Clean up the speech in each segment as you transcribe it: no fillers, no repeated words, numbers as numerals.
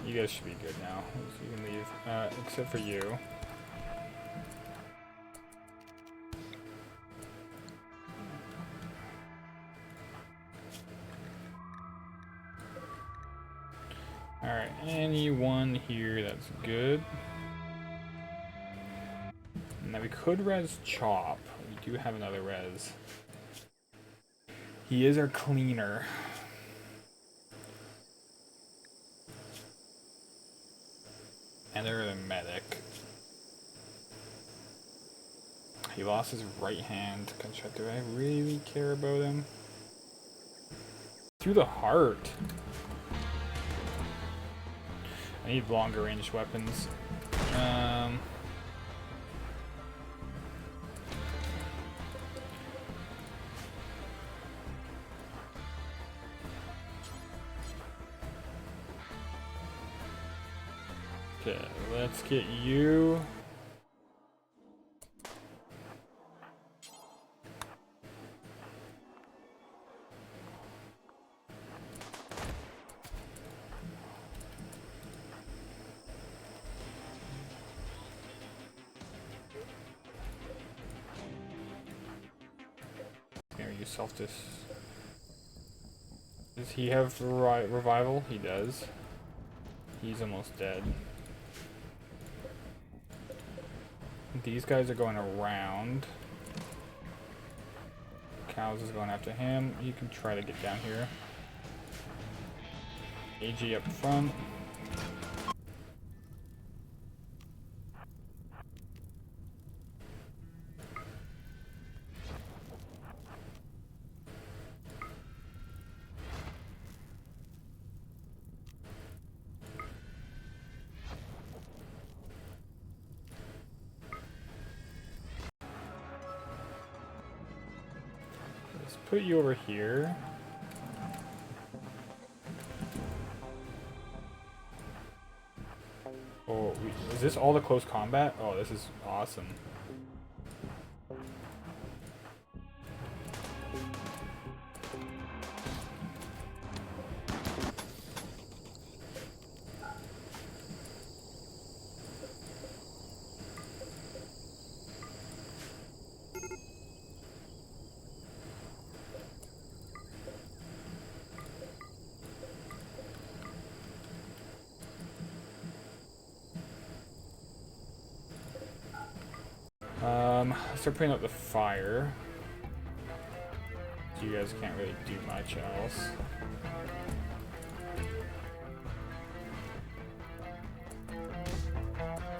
You guys should be good now. So you can leave, except for you. Alright, anyone here that's good. Now we could res Chop. We do have another res. He is our cleaner. And they're the medic. He lost his right hand. Do I really care about him? Through the heart. I need longer range weapons. Okay, let's get you. Self this. Does he have revival? He does. He's almost dead. These guys are going around. Cows is going after him. You can try to get down here. AG up front. Put you over here. Oh, is this all the close combat? Oh, this is awesome. Start putting up the fire. So you guys can't really do much else.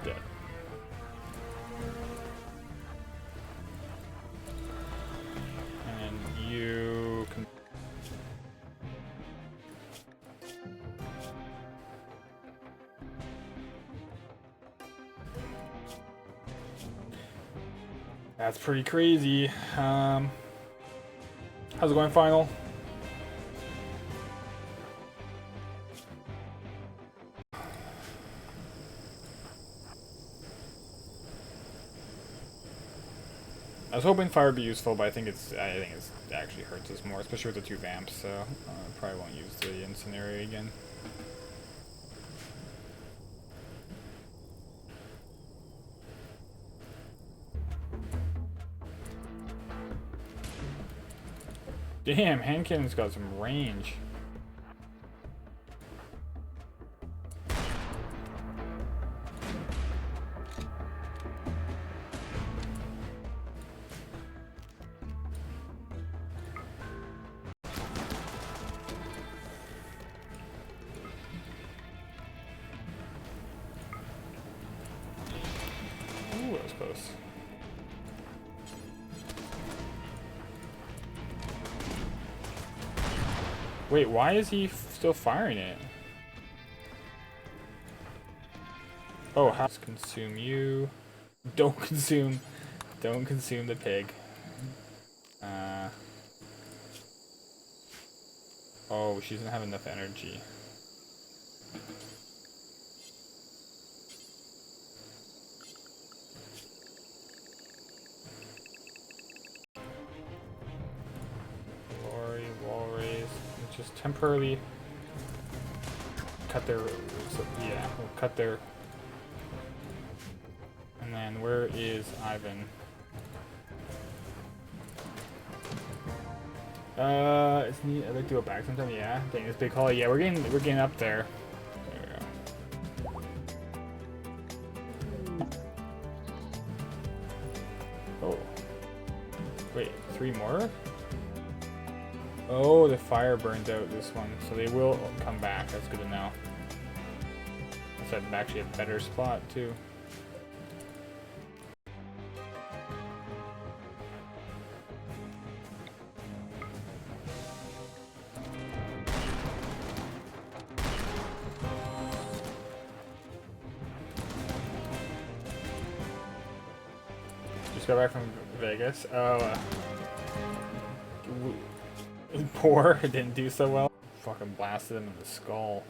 Yeah. And you can. That's pretty crazy. How's it going, final? I was hoping fire would be useful, but I think it actually hurts us more, especially with the 2 vamps. So probably won't use the incendiary again. Damn, hand cannon's got some range. Ooh, that was close. Wait, why is he still firing it? Oh, how to consume you? Don't consume the pig. Oh, she doesn't have enough energy. Just temporarily cut their, so, yeah, we'll cut their, and then where is Ivan? It's neat. I'd like to go back sometime. Yeah, dang, this big hallway. Yeah, we're getting up there. There we go. Oh, wait, 3 more? Oh, the fire burned out this one, so they will come back. That's good to know. That's actually a better spot too. Just got back from Vegas. Oh, poor, didn't do so well. Fucking blasted him in the skull.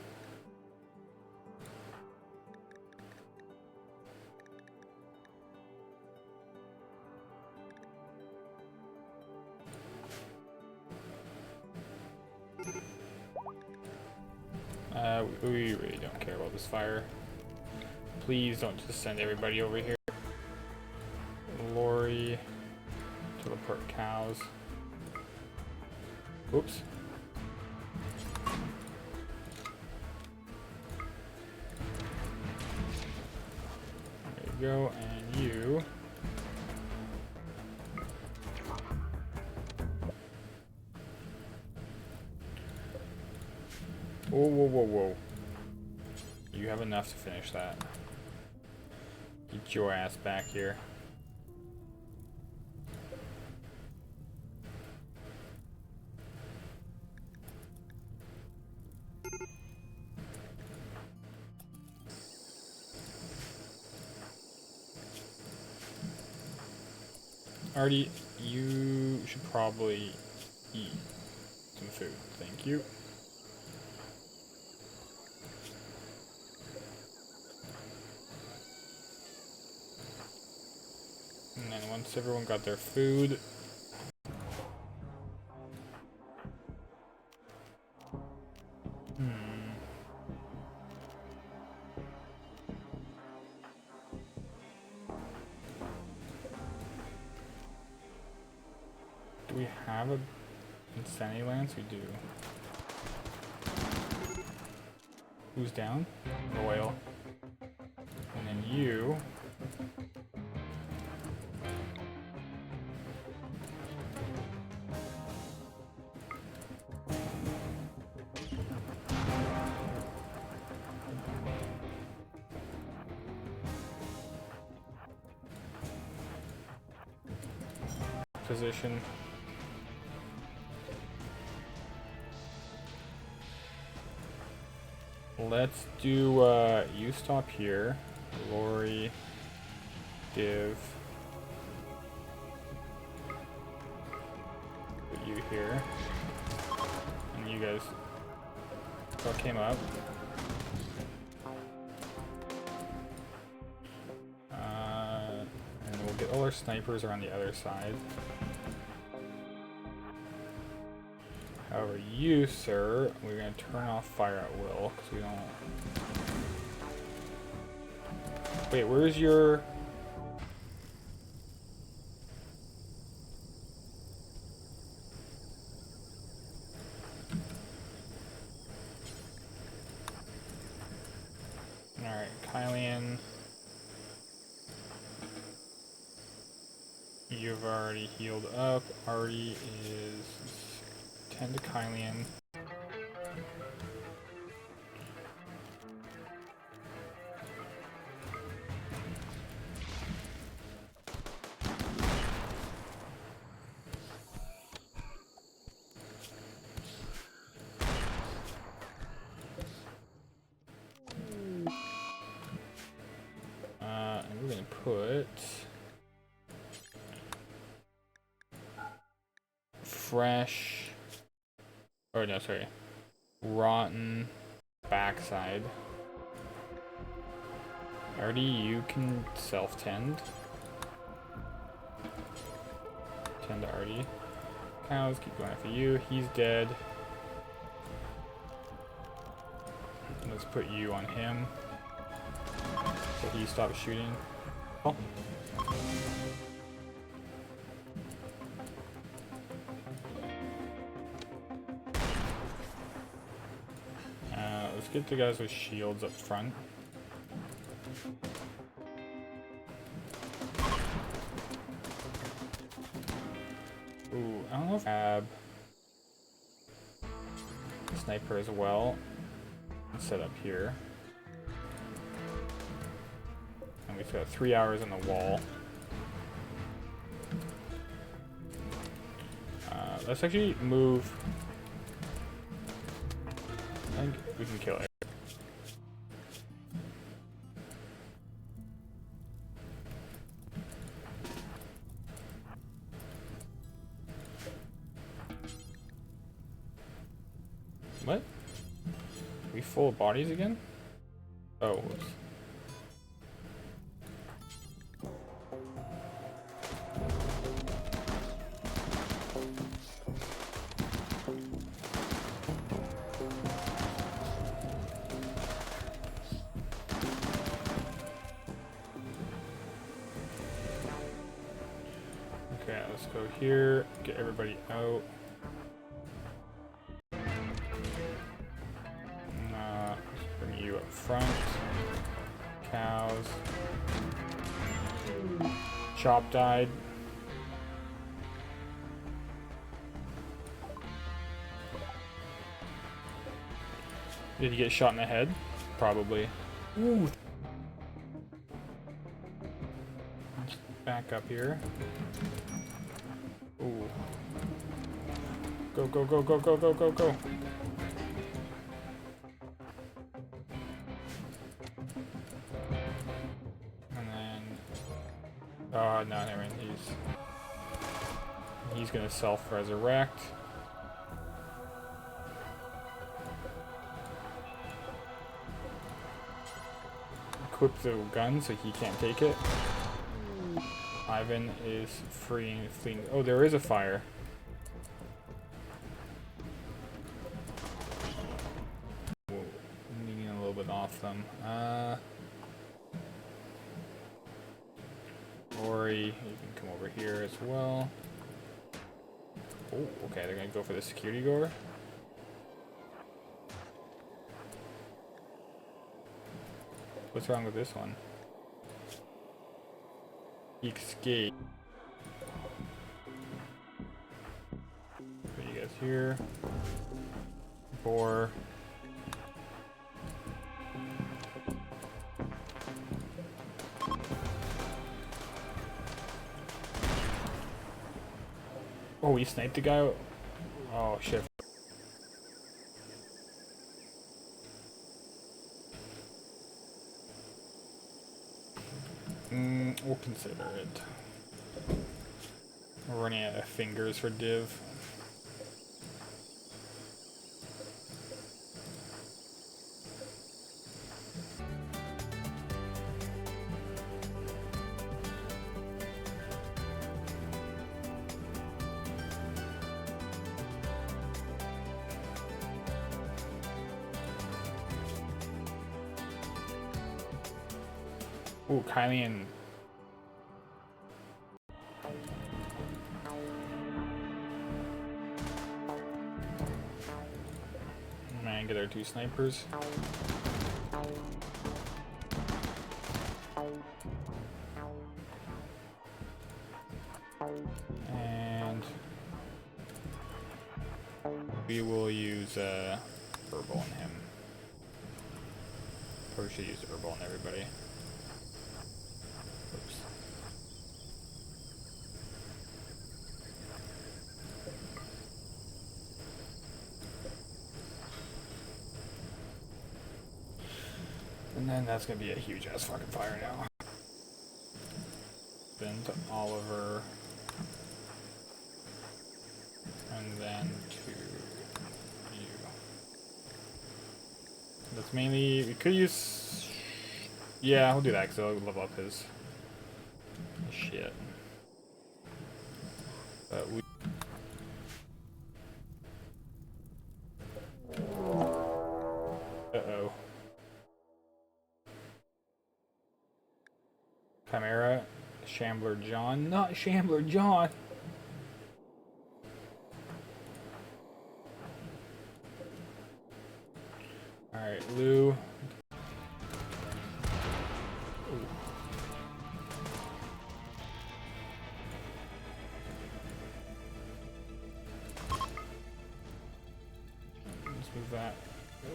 We really don't care about this fire. Please don't just send everybody over here. Lorry. Teleport cows. Oops. There you go, and you. Whoa, whoa, whoa, whoa. You have enough to finish that. Get your ass back here. Artie, you should probably eat some food. Thank you. And then once everyone got their food, do we have a Insanity Lance? We do. Who's down? Royal. And then you. Position. Let's do you stop here, Lori, Div, put you here, and you guys all came up. And we'll get all our snipers around the other side. However, you, sir, we're going to turn off fire at will, because we don't... Wait, where's your... Alright, Kylian. You've already healed up. Artie is... 10 to Kylian. And we're gonna put fresh. Oh no, sorry. Rotten backside. Artie, you can self-tend. Tend to Artie. Cows, keep going after you. He's dead. Let's put you on him so he stops shooting. Oh. Let's get the guys with shields up front. Ooh, I don't know if I have sniper as well. Let's set up here. And we've got 3 hours on the wall. Let's actually move. I think we can kill it. What? Are we full of bodies again? Oh, whoops. Okay, let's go here, get everybody out. Let's bring you up front. Cows. Chop died. Did he get shot in the head? Probably. Ooh. Let's back up here. Ooh. Go, go, go, go, go, go, go, go. And then... Oh, no, never mind. He's gonna self-resurrect. Equip the gun so he can't take it. Ivan is fleeing. Oh, there is a fire. Whoa, I'm leaning a little bit off them. Ori, you can come over here as well. Oh, okay, they're gonna go for the security door. What's wrong with this one? Escape. Put you guys here. Boar. Oh, we sniped the guy. Oh shit. We'll consider it. We're running out of fingers for div. Ooh, Kylie and... Man, get our 2 snipers. And... we will use, herbal on him. Probably should use herbal on everybody. Oops. And then that's gonna be a huge ass fucking fire now. Then to Oliver. And then to you. That's mainly, we could use... Yeah, we'll do that because it'll level up his shit. But we... Uh-oh. Chimera, Shambler John, not Shambler John. Alright, Lou. Ooh. Let's move that.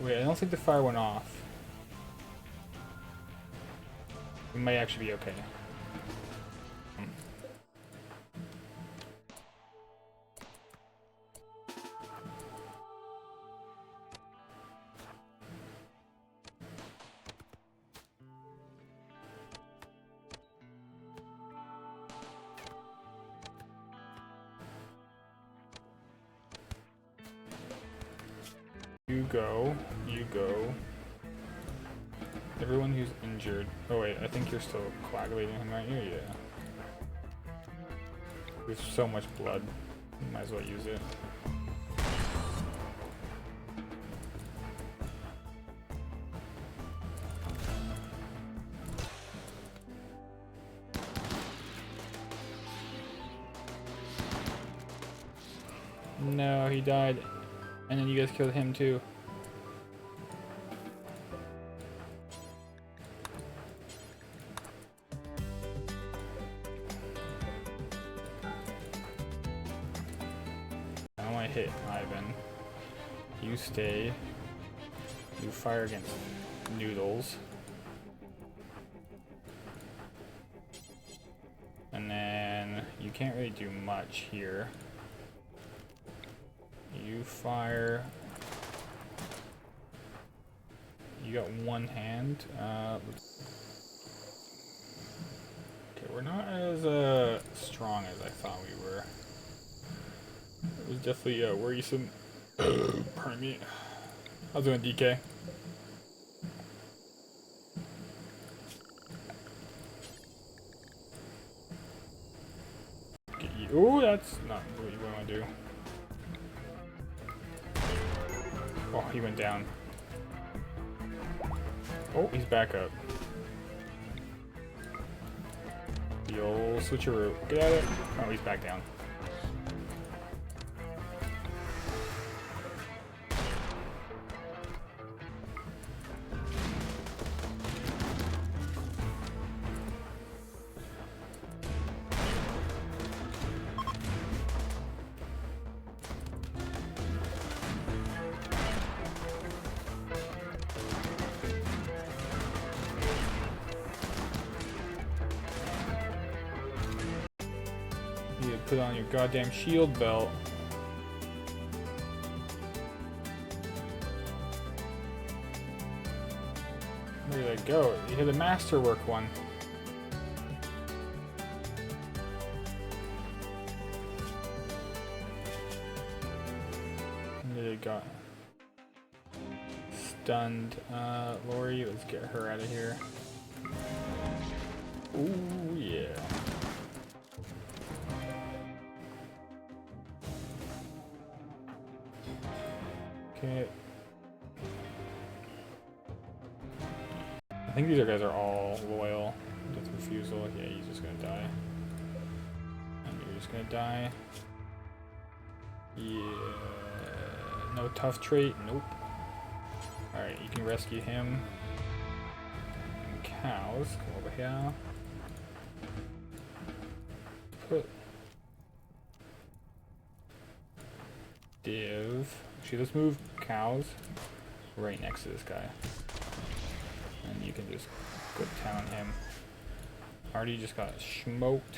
Wait, I don't think the fire went off. We might actually be okay. You go. You go. Everyone who's injured. Oh wait, I think you're still coagulating him, aren't you? Yeah. We have so much blood. Might as well use it. No, he died. And then you guys killed him too. I want to hit Ivan. You stay. You fire against Noodles. And then you can't really do much here. You fire. You got one hand. Okay, we're not as strong as I thought we were. It was definitely worrisome. Pardon me. How's it going, DK? Ooh, that's not what you want to do. Oh, he went down. Oh, he's back up. The old switcheroo. Get at it. Oh, he's back down. You need to put on your goddamn shield belt. Where did I go? You hit a masterwork one. Where did it go? Stunned. Lori, let's get her out of here. Ooh, yeah. Okay. I think these guys are all loyal. Death refusal. Yeah, he's just gonna die. And you're just gonna die. Yeah. No tough trait. Nope. Alright, you can rescue him. And cows. Come over here. Put div. Actually, let's move cows right next to this guy. And you can just go to town on him. Already just got smoked.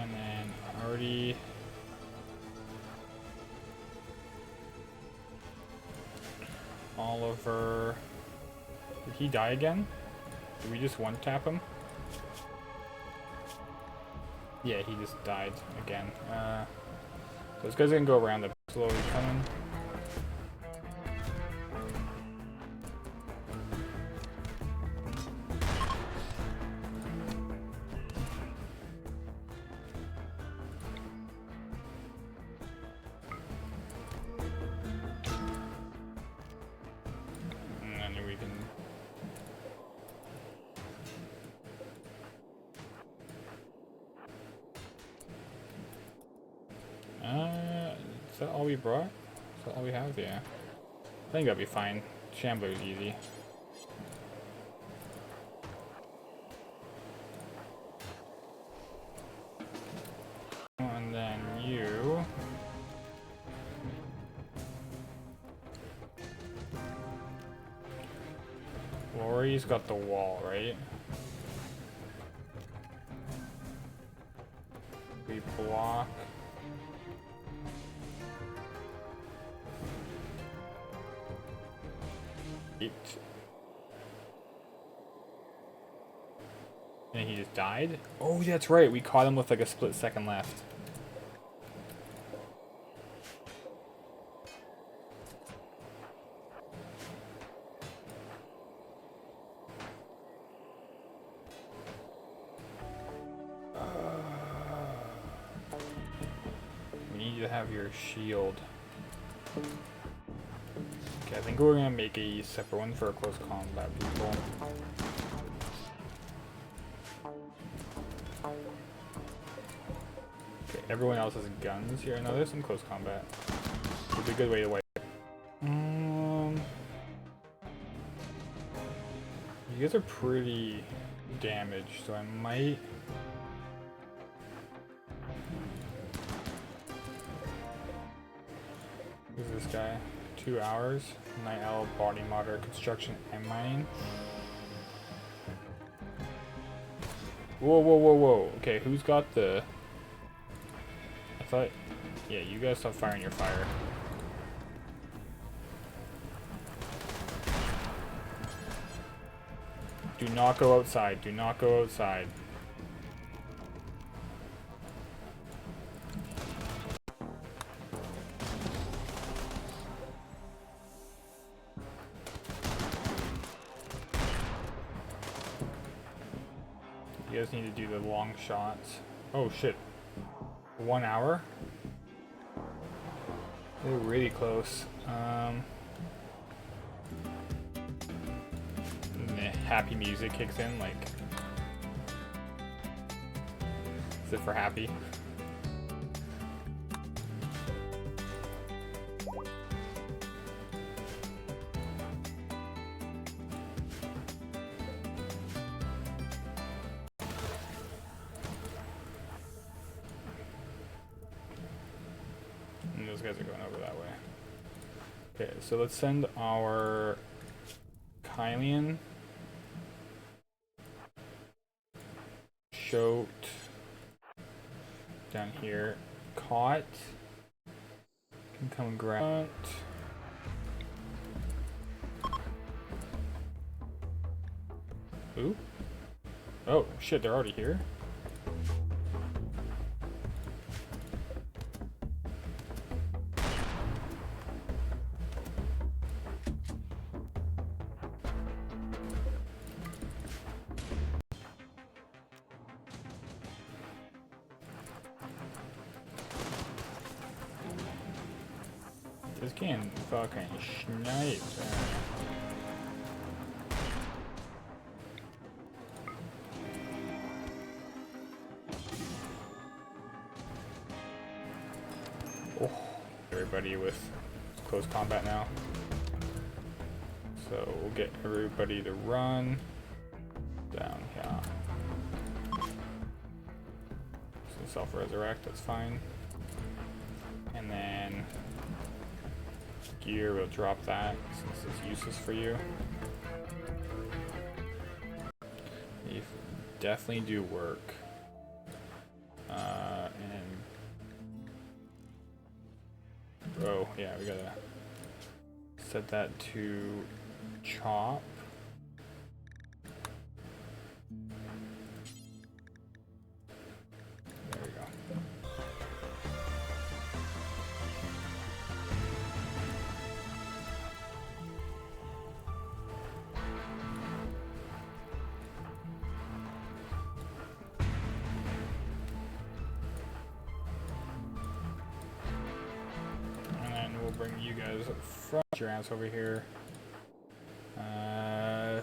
And then already Oliver. Did he die again? Did we just one tap him? Yeah, he just died again. Those guys are gonna go around the slowly coming. Is that all we brought? Is that all we have? Yeah. I think that'll be fine. Shambler's easy. And then you... Lori's got the wall, right? We block. Eight. And he just died? Oh, that's right. We caught him with like a split second left. We need you to have your shield. Okay, I think we're gonna make a separate one for a close combat people. Okay, everyone else has guns here. No, there's some close combat. Would be a good way to wipe. You guys are pretty damaged, so I might. Who's this guy? 2 hours. Night Owl, Body Modder, Construction, and Mining. Whoa, whoa, whoa, whoa. Okay, who's got the... I thought... Yeah, you guys stop firing your fire. Do not go outside. Do not go outside. You guys need to do the long shots. Oh shit. 1 hour? They're really close. And the happy music kicks in, like... Is it for happy? Those guys are going over that way. Okay, so let's send our Kylian, Choked down here, Caught can come grab. Ooh. Oh shit, they're already here. This can fucking snipe. Oh, everybody with close combat now. So we'll get everybody to run down here. So self-resurrect, that's fine. And then gear, we'll drop that since it's useless for you. You definitely do work. Oh yeah, we gotta set that to chop. There we go. Bring you guys front your ass over here. We'll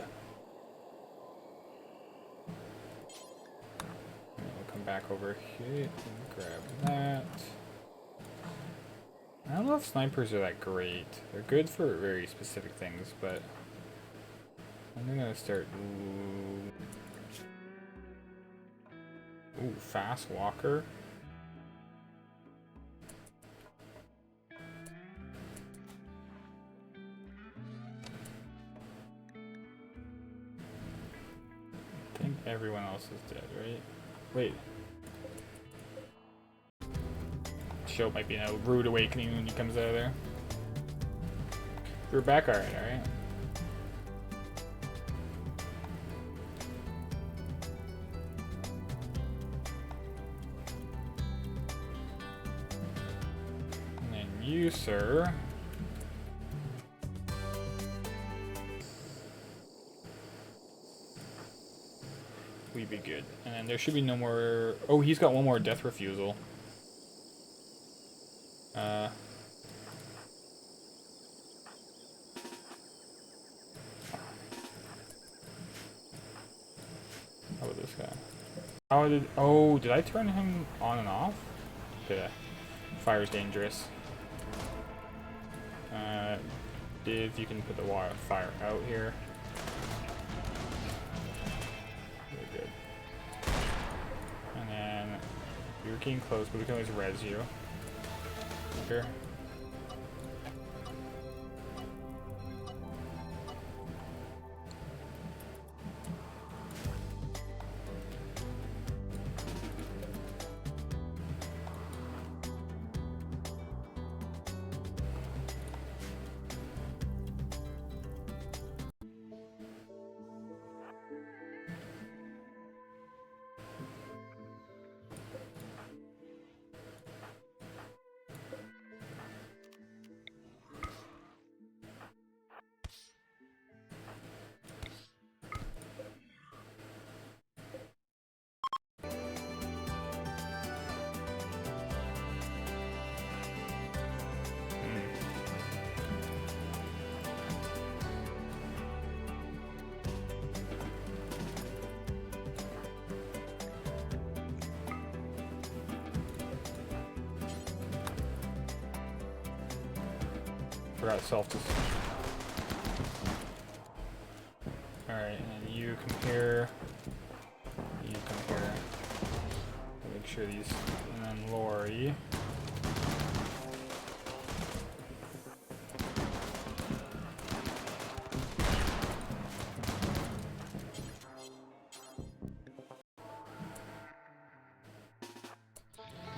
come back over here and grab that. I don't know if snipers are that great. They're good for very specific things, but I'm gonna start. Ooh, fast walker. I think everyone else is dead, right? Wait. Show might be a rude awakening when he comes out of there. We're back alright, alright? And then you, sir. We'd be good. And then there should be no more. Oh, he's got one more death refusal. How about this guy? How did? Oh, did I turn him on and off? Yeah. Fire's dangerous. If you can put the fire out here. Very good. And then you're getting close, but we can always res you. Here. Forgot self-destruct. Alright, and then you come here. You come here. Make sure these. And then Lori.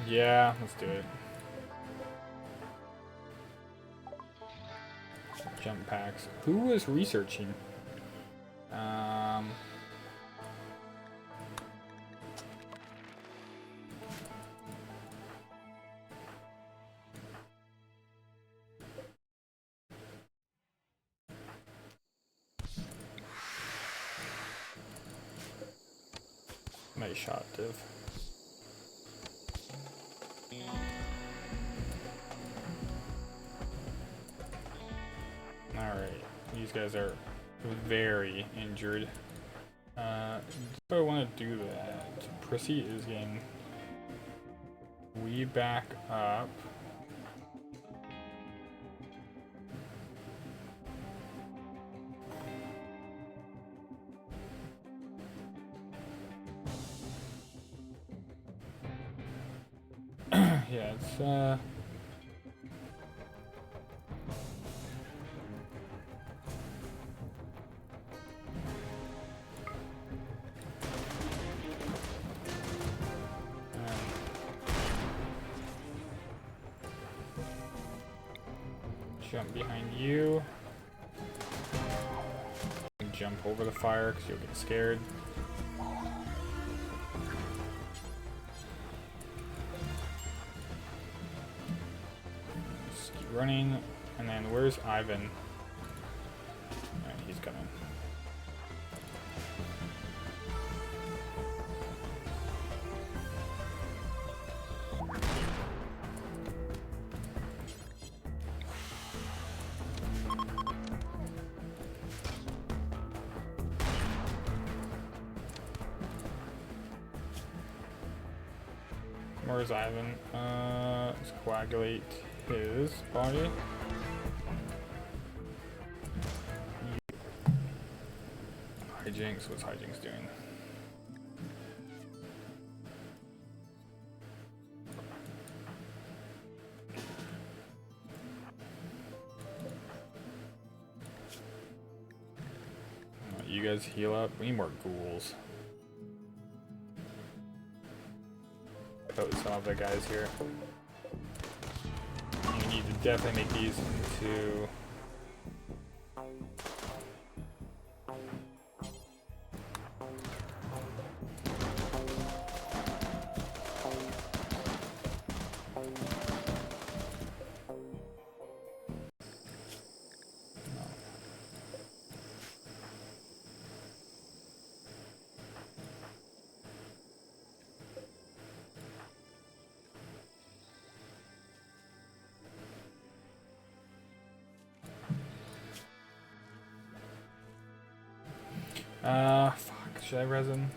Yeah, let's do it. Jump packs. Who was researching? Nice shot, Div. Alright, these guys are very injured. Do I want to do that? Prissy is getting... We back up. Yeah, it's jump behind you. And jump over the fire because you'll get scared. Just keep running. And then where's Ivan? Alright, he's coming. Where's Ivan? Let's coagulate. his body. Hijinks, what's Hijinks doing? You guys heal up. We need more ghouls. Put some of the guys here. We need to definitely make these into fuck, should I resin?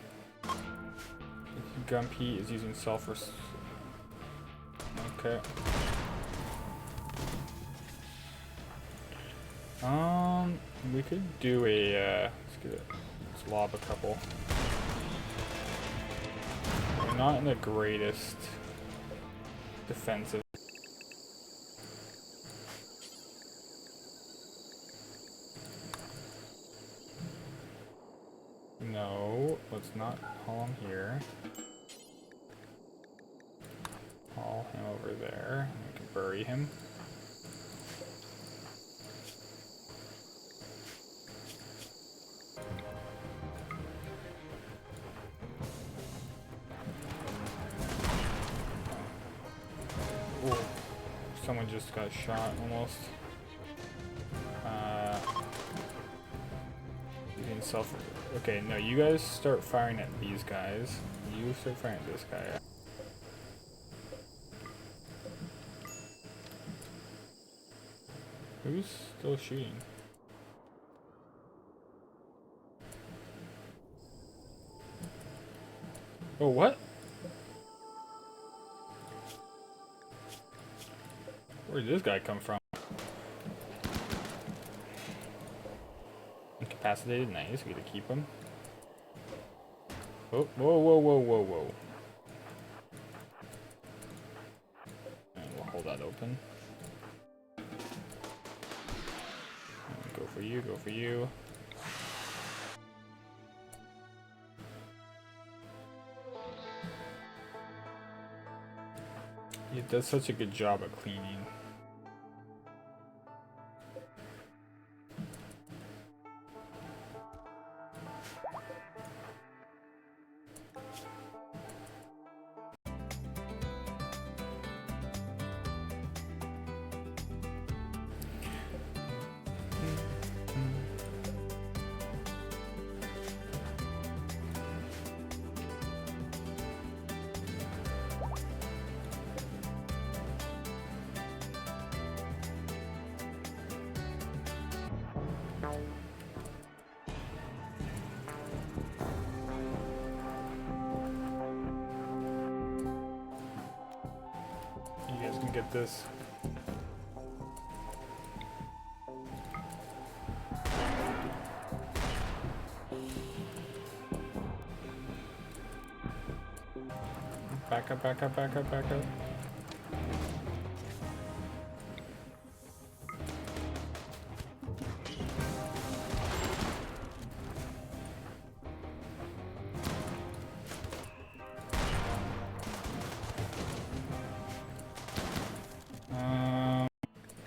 Gumpy is using sulfur. Okay. We could do a, let's lob a couple. We're not in the greatest defensive. No, let's not haul him here. Haul him over there. We can bury him. Whoa. Someone just got shot almost. Using sulfur. Okay, no, you guys start firing at these guys. You start firing at this guy. Who's still shooting? Oh, what? Where did this guy come from? Incapacitated, nice. We get to keep him. Oh, whoa, whoa, whoa, whoa, whoa. And we'll hold that open. Go for you, go for you. He does such a good job at cleaning. You guys can get this. Back up, back up, back up, back up.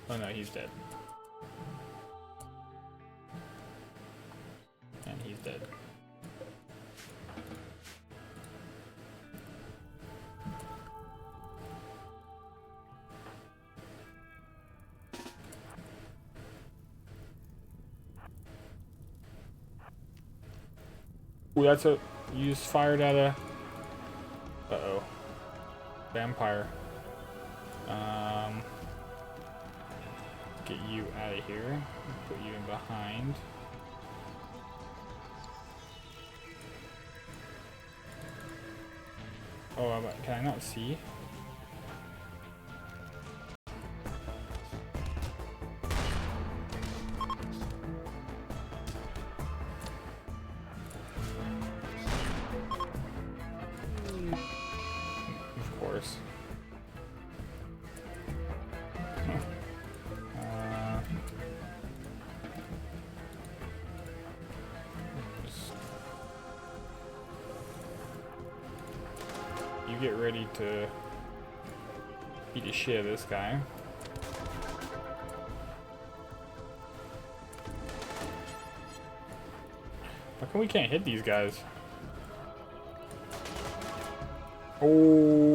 Oh no, he's dead. And he's dead. Ooh, that's a... You just fired at a... Uh-oh. Vampire. Get you out of here. Put you in behind. Oh, can I not see? course. You get ready to beat the shit out of this guy. How come we can't hit these guys? Oh.